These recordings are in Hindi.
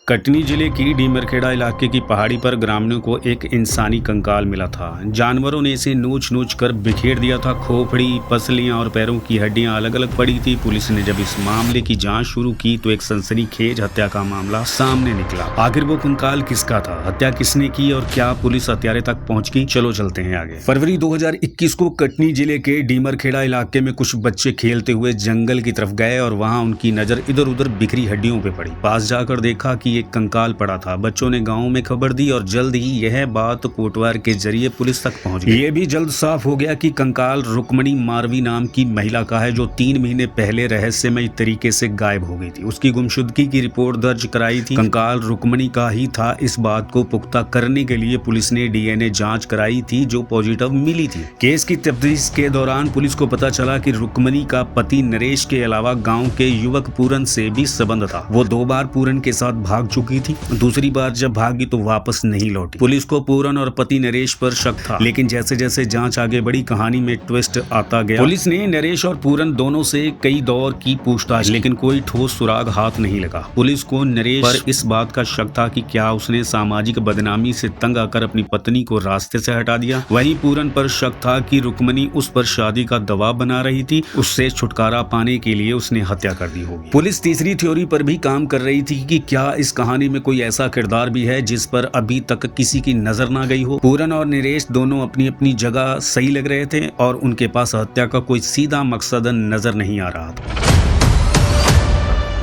कटनी जिले की डीमरखेड़ा इलाके की पहाड़ी पर ग्रामीणों को एक इंसानी कंकाल मिला था। जानवरों ने इसे नोच नोच कर बिखेर दिया था। खोपड़ी, पसलियां और पैरों की हड्डियां अलग अलग पड़ी थी। पुलिस ने जब इस मामले की जांच शुरू की तो एक सनसनीखेज हत्या का मामला सामने निकला। आखिर वो कंकाल किसका था, हत्या किसने की और क्या पुलिस हत्यारे तक पहुंच गई? चलो चलते हैं आगे। फरवरी 2021 को कटनी जिले के डीमरखेड़ा इलाके में कुछ बच्चे खेलते हुए जंगल की तरफ गए और वहां उनकी नजर इधर उधर बिखरी हड्डियों पे पड़ी। पास जाकर देखा कि एक कंकाल पड़ा था। बच्चों ने गांव में खबर दी और जल्द ही यह बात कोटवार के जरिए पुलिस तक पहुंच गई। ये भी जल्द साफ हो गया कि कंकाल रुक्मणी मारवी नाम की महिला का है, जो 3 महीने पहले रहस्यमय तरीके से गायब हो गई थी। उसकी गुमशुदगी की रिपोर्ट दर्ज कराई थी। कंकाल रुक्मणी का ही था। इस बात को पुख्ता करने के लिए पुलिस ने डीएनए जांच कराई थी, जो पॉजिटिव मिली थी। केस की तफ्तीश के दौरान पुलिस को पता चला कि रुक्मणी का पति नरेश के अलावा गाँव के युवक पूरन से भी संबंध था। वो 2 बार पूरन के साथ भाग चुकी थी। दूसरी बार जब भागी तो वापस नहीं लौटी। पुलिस को पूरन और पति नरेश पर शक था, लेकिन जैसे जैसे जांच आगे बढ़ी कहानी में ट्विस्ट आता गया। पुलिस ने नरेश और पूरन दोनों से कई दौर की पूछताछ, लेकिन कोई ठोस सुराग हाथ नहीं लगा। पुलिस को नरेश पर इस बात का शक था कि क्या उसने सामाजिक बदनामी से तंग आकर अपनी पत्नी को रास्ते से हटा दिया। वहीं पूरन पर शक था कि रुक्मणी उस पर शादी का दबाव बना रही थी। उससे छुटकारा पाने के लिए उसने हत्या कर दी होगी। पुलिस तीसरी थ्योरी पर भी काम कर रही थी कि क्या इस कहानी में कोई ऐसा किरदार भी है जिस पर अभी तक किसी की नजर ना गई हो। पूरन और नरेश दोनों अपनी अपनी जगह सही लग रहे थे और उनके पास हत्या का कोई सीधा मकसद नजर नहीं आ रहा था।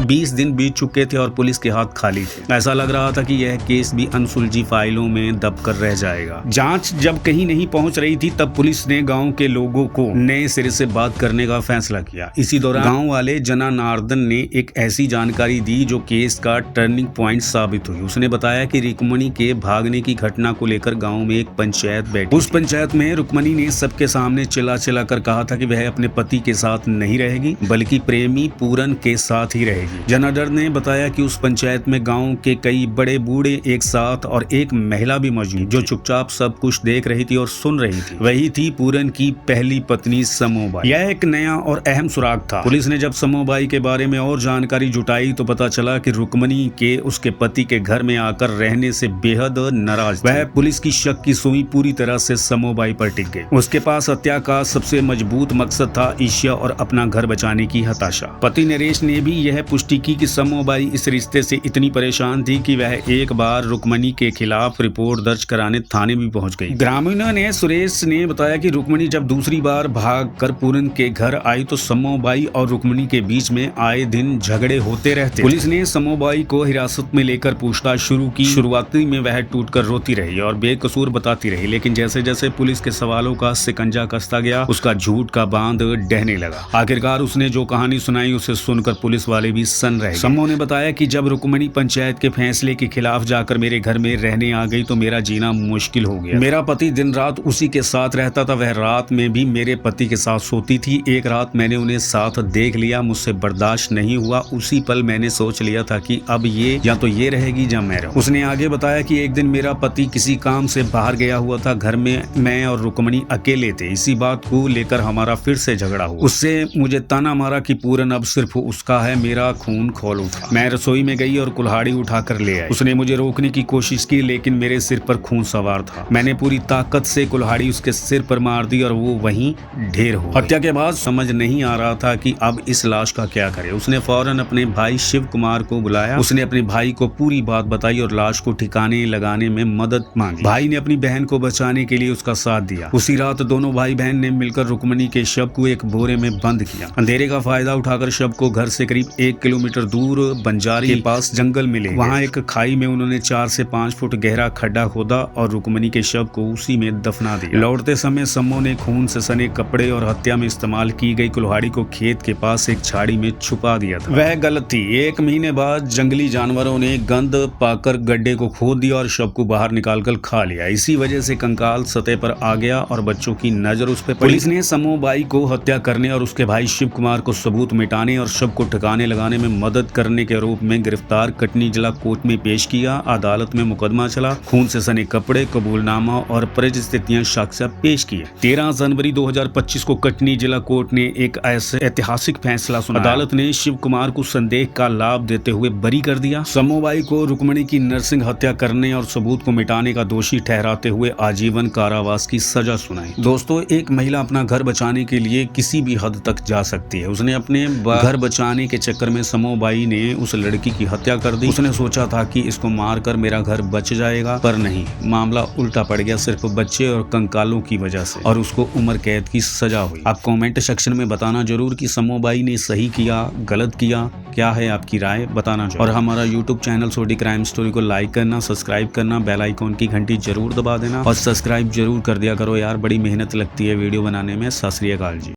20 दिन बीत चुके थे और पुलिस के हाथ खाली थे। ऐसा लग रहा था कि यह केस भी अनसुलझी फाइलों में दबकर रह जाएगा। जांच जब कहीं नहीं पहुंच रही थी तब पुलिस ने गांव के लोगों को नए सिरे से बात करने का फैसला किया। इसी दौरान गांव वाले जनार्दन ने एक ऐसी जानकारी दी जो केस का टर्निंग पॉइंट साबित हुई। उसने बताया कि रुक्मणी के भागने की घटना को लेकर गाँव में एक पंचायत बैठी। उस पंचायत में रुक्मणी ने सबके सामने चिल्ला चिल्ला कर कहा था कि वह अपने पति के साथ नहीं रहेगी, बल्कि प्रेमी पूरन के साथ ही रहेगी। जनार्दन ने बताया कि उस पंचायत में गांव के कई बड़े बूढ़े एक साथ और एक महिला भी मौजूद, जो चुपचाप सब कुछ देख रही थी और सुन रही थी। वही थी पूरन की पहली पत्नी समोबाई। यह एक नया और अहम सुराग था। पुलिस ने जब समोबाई के बारे में और जानकारी जुटाई तो पता चला कि रुक्मणी के उसके पति के घर में आकर रहने से बेहद नाराज। वह पुलिस की शक की सुई पूरी तरह से समोबाई पर टिक गई। उसके पास हत्या का सबसे मजबूत मकसद था, ईर्ष्या और अपना घर बचाने की हताशा। पति नरेश ने भी यह पुष्टि की कि समोबाई इस रिश्ते से इतनी परेशान थी कि वह एक बार रुक्मणी के खिलाफ रिपोर्ट दर्ज कराने थाने भी पहुंच गई। ग्रामीणों ने सुरेश ने बताया कि रुक्मणी जब दूसरी बार भागकर पूरन के घर आई तो समोबाई और रुक्मणी के बीच में आए दिन झगड़े होते रहते। पुलिस ने समोबाई को हिरासत में लेकर पूछताछ शुरू की। शुरुआती में वह टूटकर रोती रही और बेकसूर बताती रही, लेकिन जैसे जैसे पुलिस के सवालों का शिकंजा कसता गया उसका झूठ का बांध ढहने लगा। आखिरकार उसने जो कहानी सुनाई उसे सुनकर पुलिस वाले भी सन रह गए। समो ने बताया कि जब रुक्मणी पंचायत के फैसले के खिलाफ जाकर मेरे घर में रहने आ गई तो मेरा जीना मुश्किल हो गया। मेरा पति दिन रात उसी के साथ रहता था। वह रात में भी मेरे पति के साथ सोती थी। एक रात मैंने उन्हें साथ देख लिया, मुझसे बर्दाश्त नहीं हुआ। उसी पल मैंने सोच लिया था कि अब ये या तो ये रहेगी या मैं रहूं। उसने आगे बताया कि एक दिन मेरा पति किसी काम से बाहर गया हुआ था। घर में मैं और रुक्मणी अकेले थे। इसी बात को लेकर हमारा फिर से झगड़ा हुआ। उससे मुझे ताना मारा कि पूरन अब सिर्फ उसका है, मेरा खून खोल उठा। मैं रसोई में गई और कुल्हाड़ी उठाकर ले आई। उसने मुझे रोकने की कोशिश की, लेकिन मेरे सिर पर खून सवार था। मैंने पूरी ताकत से कुल्हाड़ी उसके सिर पर मार दी और वो वहीं ढेर हो गई। हत्या के बाद समझ नहीं आ रहा था कि अब इस लाश का क्या करे। उसने फौरन अपने भाई शिव कुमार को बुलाया। उसने अपने भाई को पूरी बात बताई और लाश को ठिकाने लगाने में मदद मांगी। भाई ने अपनी बहन को बचाने के लिए उसका साथ दिया। उसी रात दोनों भाई बहन ने मिलकर रुक्मणी के शव को एक बोरे में बंद किया। अंधेरे का फायदा उठाकर शव को घर से करीब 1 किलोमीटर दूर बंजारी के पास जंगल में ले गए। वहाँ एक खाई में उन्होंने 4 से 5 फुट गहरा खड्डा खोदा और रुक्मणी के शव को उसी में दफना दिया। लौटते समय समो ने खून से सने कपड़े और हत्या में इस्तेमाल की गई कुल्हाड़ी को खेत के पास एक झाड़ी में छुपा दिया था। वह गलत थी। 1 महीने बाद जंगली जानवरों ने गंध पाकर गड्ढे को खोद दिया और शव को बाहर निकालकर खा लिया। इसी वजह से कंकाल सतह पर आ गया और बच्चों की नजर उस पर पड़ी। पुलिस ने समोबाई को हत्या करने और उसके भाई शिव कुमार को सबूत मिटाने और शव को ठिकाने लगाने छुड़ाने में मदद करने के आरोप में गिरफ्तार कटनी जिला कोर्ट में पेश किया। अदालत में मुकदमा चला, खून से सने कपड़े, कबूलनामा और परिस्थितियां साक्ष्य पेश किए। 13 जनवरी 2025 को कटनी जिला कोर्ट ने एक ऐतिहासिक फैसला सुनाया। अदालत ने शिव कुमार को संदेह का लाभ देते हुए बरी कर दिया। समोबाई को रुक्मणी की नरसिंह हत्या करने और सबूत को मिटाने का दोषी ठहराते हुए आजीवन कारावास की सजा सुनाई। दोस्तों, एक महिला अपना घर बचाने के लिए किसी भी हद तक जा सकती है। उसने अपने घर बचाने के चक्कर में समोबाई ने उस लड़की की हत्या कर दी। उसने सोचा था कि इसको मारकर मेरा घर बच जाएगा, पर नहीं, मामला उल्टा पड़ गया सिर्फ बच्चे और कंकालों की वजह से, और उसको उम्र कैद की सजा हुई। आप कमेंट सेक्शन में बताना जरूर कि समोबाई ने सही किया, गलत किया, क्या है आपकी राय, बताना जरूर। और हमारा यूट्यूब चैनल छोटी क्राइम स्टोरी को लाइक करना, सब्सक्राइब करना, बेल आइकॉन की घंटी जरूर दबा देना और सब्सक्राइब जरूर कर दिया करो यार, बड़ी मेहनत लगती है वीडियो बनाने में। सत श्री अकाल जी।